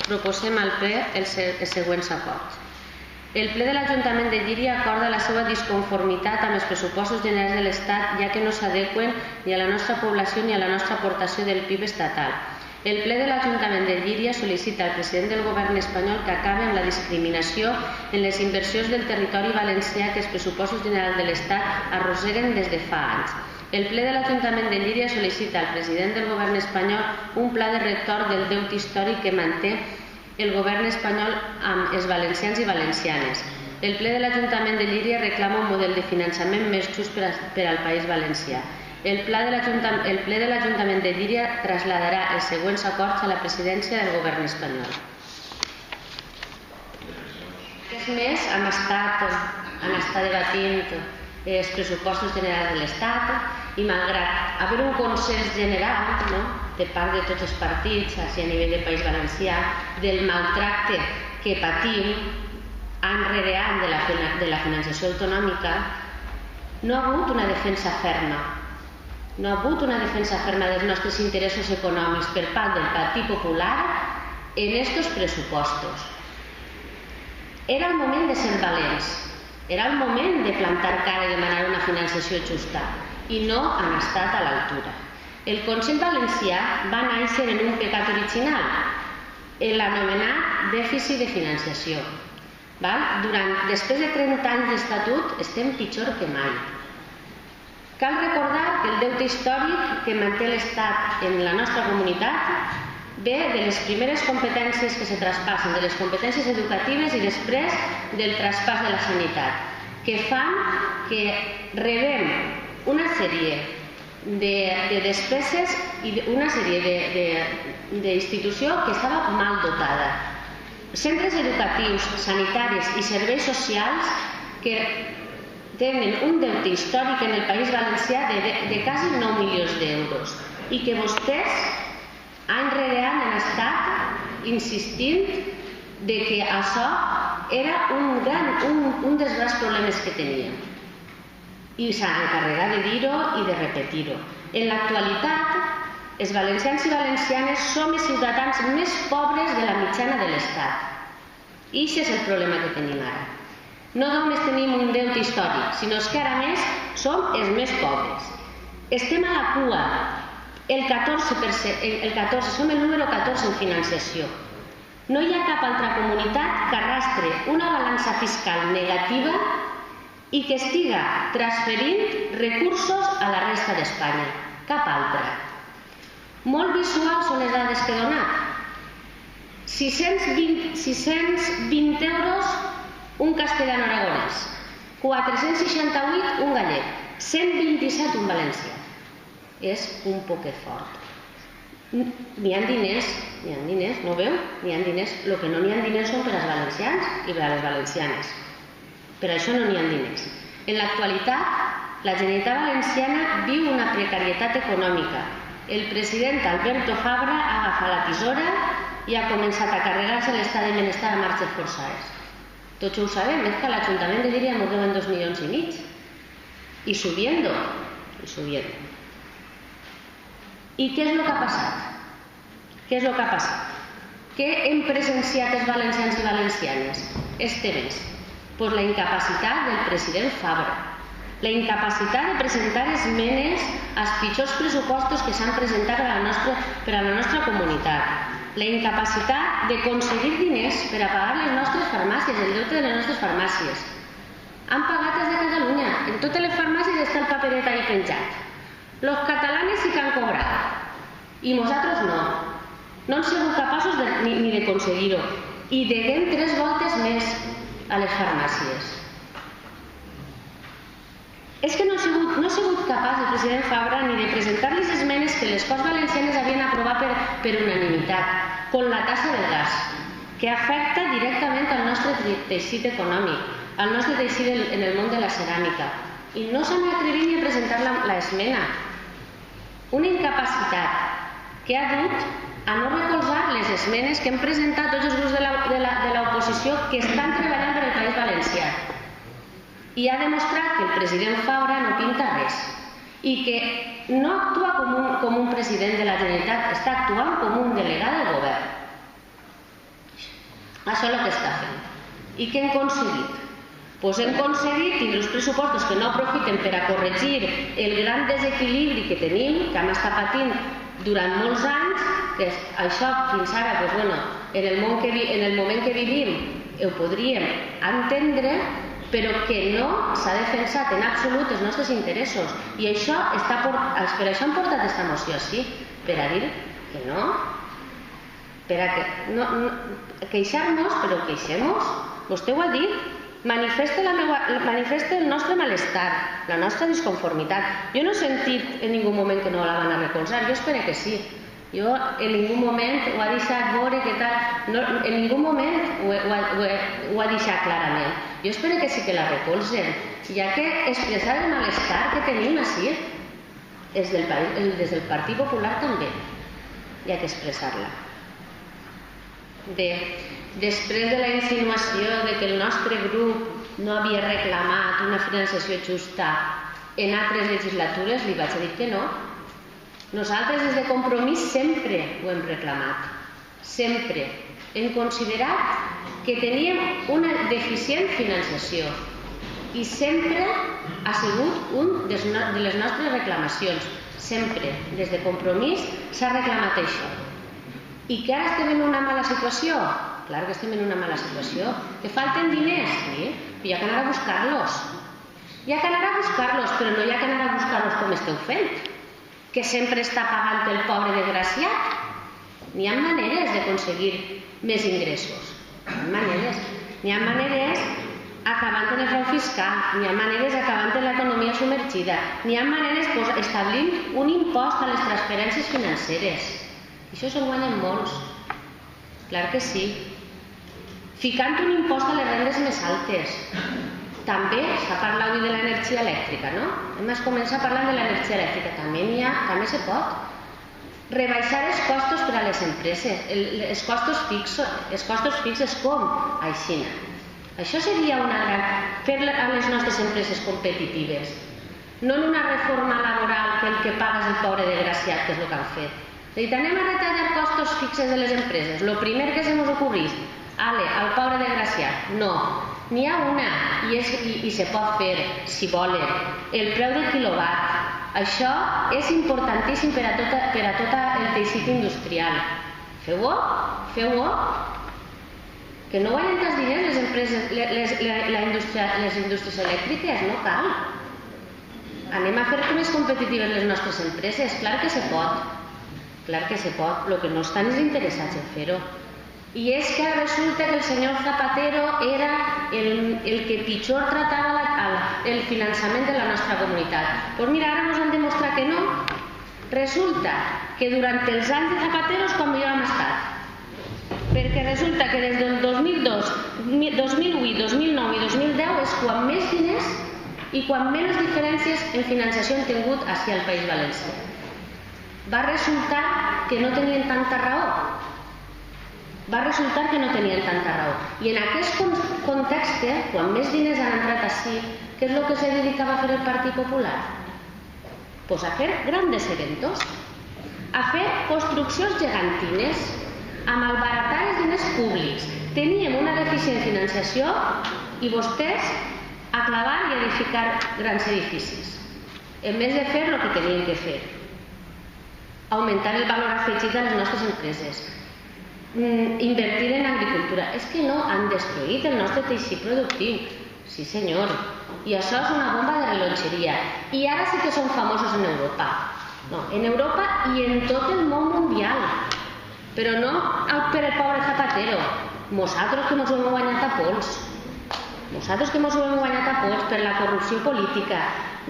proposem al ple els següents acords. El ple de l'Ajuntament de Llíria acorda la seva disconformitat amb els pressupostos generals de l'Estat, ja que no s'adeqüen ni a la nostra població ni a la nostra aportació del PIB estatal. El ple de l'Ajuntament de Llíria sol·licita al president del Govern espanyol que acabi amb la discriminació en les inversions del territori valencià que els pressupostos generals de l'Estat arrosseguen des de fa anys. El ple de l'Ajuntament de Llíria sol·licita al president del Govern espanyol un pla de retorn del deute històric que manté el Govern espanyol amb els valencians i valencianes. El ple de l'Ajuntament de Llíria reclama un model de finançament més just per al País Valencià. El ple de l'Ajuntament de Llíria trasladarà els següents acords a la presidència del Govern espanyol. Aquest mes han estat debatint els pressupostos generals de l'Estat i malgrat haver un consens general de part de tots els partits a nivell del País Valencià del maltracte que patim any rere any de la finançació autonòmica, no ha hagut una defensa ferma. No ha hagut una defensa ferma dels nostres interessos econòmics per part del Partit Popular en aquests pressupostos. Era el moment de ser valents. Era el moment de plantar cara i demanar una finançació justa i no han estat a l'altura. El Consell Valencià va néixer en un pecat original, l'anomenat dèficit de financiació. Després de 30 anys d'estatut estem pitjor que mai. Cal recordar que el deute històric que manté l'Estat en la nostra comunitat ve de les primeres competències que se traspassen, de les competències educatives i després del traspàs de la sanitat, que fan que rebem una sèrie de despeses i una sèrie d'institució que estava mal dotada. Centres educatius, sanitaris i serveis socials que tenen un deute històric en el País Valencià de quasi 9 milions d'euros i que vostès any rere any han estat insistint que això era un dels grans problemes que teníem. I s'han encarregat de dir-ho i de repetir-ho. En l'actualitat, els valencians i valencianes som els ciutadans més pobres de la mitjana de l'Estat. I aquest és el problema que tenim ara. No només tenim un deute històric, sinó que ara més som els més pobres. Estem a la cua. Som el número 14 en financiació. No hi ha cap altra comunitat que arrastre una balança fiscal negativa i que estiga transferint recursos a la resta d'Espanya. Cap altra. Molt visuals són les dades que he donat. 620 euros un castellano-aragonès, 468 un gallec, 127 un valencià. És un poquet fort. N'hi ha diners, no veu? N'hi ha diners. El que no n'hi ha diners són per als valencians i per a les valencianes. Per això no n'hi ha diners. En l'actualitat, la Generalitat Valenciana viu una precarietat econòmica. El president Alberto Fabra ha agafat la tisora i ha començat a carregar-se l'estat de benestar a marxes forçades. Tots ho sabem, és que a l'Ajuntament de Llíria ens deuen 2,5 milions. I subiendo. I què és el que ha passat? Què hem presenciat els valencians i valencianes? Els temes. La incapacitat del president Fabra, la incapacitat de presentar esmenes als pitjors pressupostos que s'han presentat per a la nostra comunitat, la incapacitat d'aconseguir diners per a pagar les nostres farmàcies, el deute de les nostres farmàcies. Han pagat des de Catalunya, en totes les farmàcies està el paperet ahí penjat. Los catalanes sí que han cobrat i nosaltres no. No hem sigut capaços ni de concedir-ho i deguem 3 voltes més a les farmàcies. És que no ha sigut capaç el president Fabra ni de presentar les esmenes que les Corts Valencianes havien aprovat per unanimitat, com la taxa del gas, que afecta directament al nostre teixit econòmic, al nostre teixit en el món de la ceràmica. I no s'han atrevit ni a presentar l'esmena. Una incapacitat que ha dut a no recolzar les esmenes que hem presentat tots els grups de l'oposició que estan treballant per al País Valencià. I ha demostrat que el president Fabra no pinta res i que no actua com un president de la Generalitat, està actuant com un delegat del govern. Això és el que està fent. I què hem aconseguit? Doncs hem aconseguit tindre uns pressupostos que no aprofiten per a corregir el gran desequilibri que tenim, que hem estat patint durant molts anys, que això fins ara, en el moment que vivim, ho podríem entendre, però que no s'ha defensat en absolut els nostres interessos. I això per això hem portat aquesta moció així, per a dir que no, per a queixar-nos, però queixem-nos, vostè ho ha dit, manifesta el nostre malestar, la nostra disconformitat. Jo no he sentit en ningú moment que no la van a recolzar, jo espero que sí. Jo en ningú moment ho ha deixat veure que tal, en ningú moment ho ha deixat clarament. Jo espero que sí que la recolzen, ja que expressar el malestar que tenim així, des del Partit Popular també, hi ha que expressar-la. Bé, després de la insinuació de que el nostre grup no havia reclamat una financiació justa en altres legislatures, li vaig dir que no. Nosaltres des de Compromís sempre ho hem reclamat, sempre. Hem considerat que teníem una deficient financiació i sempre ha sigut una de les nostres reclamacions. Sempre, des de Compromís, s'ha reclamat això. I que ara estem en una mala situació? Clar que estem en una mala situació. Que falten diners? Sí, però hi ha que anar a buscar-los. Hi ha que anar a buscar-los, però no hi ha que anar a buscar-los com esteu fent, que sempre està pagant el pobre desgraciat. N'hi ha maneres d'aconseguir més ingressos. N'hi ha maneres acabant en el frau fiscal, n'hi ha maneres acabant en l'economia submergida, n'hi ha maneres establint un impost a les transferències financeres. Això se'n guanyen molts. Clar que sí. Ficant un impost a les rendes més altes. També s'ha parlat avui de l'energia elèctrica, no? Hem començat parlant de l'energia elèctrica. També se pot. Rebaixar els costos per a les empreses. Els costos fixos com? Així. Això seria una gran... fer a les nostres empreses competitives. No en una reforma laboral que el que paga és el pobre desgraciat, que és el que han fet. Anem a retallar costos fixos de les empreses. El primer que se nos ocorrís, al pobre desgraciat. No. N'hi ha una, i se pot fer, si volen, el preu del quilowatt. Això és importantíssim per a tot el teixit industrial. Feu-ho, feu-ho. Que no guanyen tants diners les empreses, les indústries elèctriques, no cal. Anem a fer més competitives les nostres empreses, clar que se pot. Clar que se pot, el que no estan és interessats en fer-ho. I és que resulta que el senyor Zapatero era el que pitjor tratava el finançament de la nostra comunitat. Doncs mira, ara ens han demostrat que no. Resulta que durant els anys de Zapatero és quan millor hem estat. Perquè resulta que des del 2002, 2008, 2009 i 2010 és quan més diners i quan menys diferències en financiació han tingut així al País Valencià. Va resultar que no tenien tanta raó. I en aquest context, quan més diners han entrat així, què és el que se dedicava a fer el Partit Popular? Doncs a fer grandes eventos, a fer construccions gegantines, a malbaratar els diners públics. Teníem una deficient financiació i vostès a clavar i edificar grans edificis, en vez de fer el que tenien que fer. Augmentar el valor afegit de les nostres empreses, invertir en agricultura. És que no, han destruït el nostre teixit productiu. Sí senyor, i això és una bomba de rellotgeria. I ara sí que són famosos en Europa. No, en Europa i en tot el món mundial. Però no per el pobre Zapatero. Nosaltres que ens ho hem guanyat a pols. Per la corrupció política,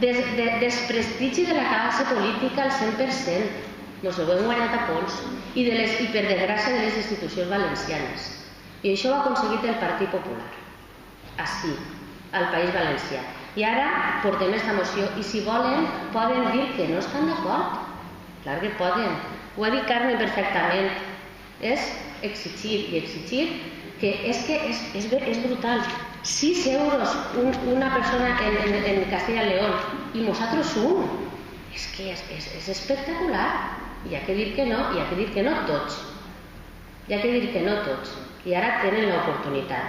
desprestigi de la classe política al 100%. Ens ho hem guanyat a pols i per desgràcia de les institucions valencianes. I això ho ha aconseguit el Partit Popular, així, al País Valencià. I ara portem aquesta moció i si volen poden dir que no estan d'acord. Clar que poden. Ho ha dit Carme perfectament. És exigir i exigir que és brutal. 6 euros una persona en Castilla y León i nosaltres un. És que és espectacular. Hi ha que dir que no tots. Hi ha que dir que no tots, i ara tenen l'oportunitat.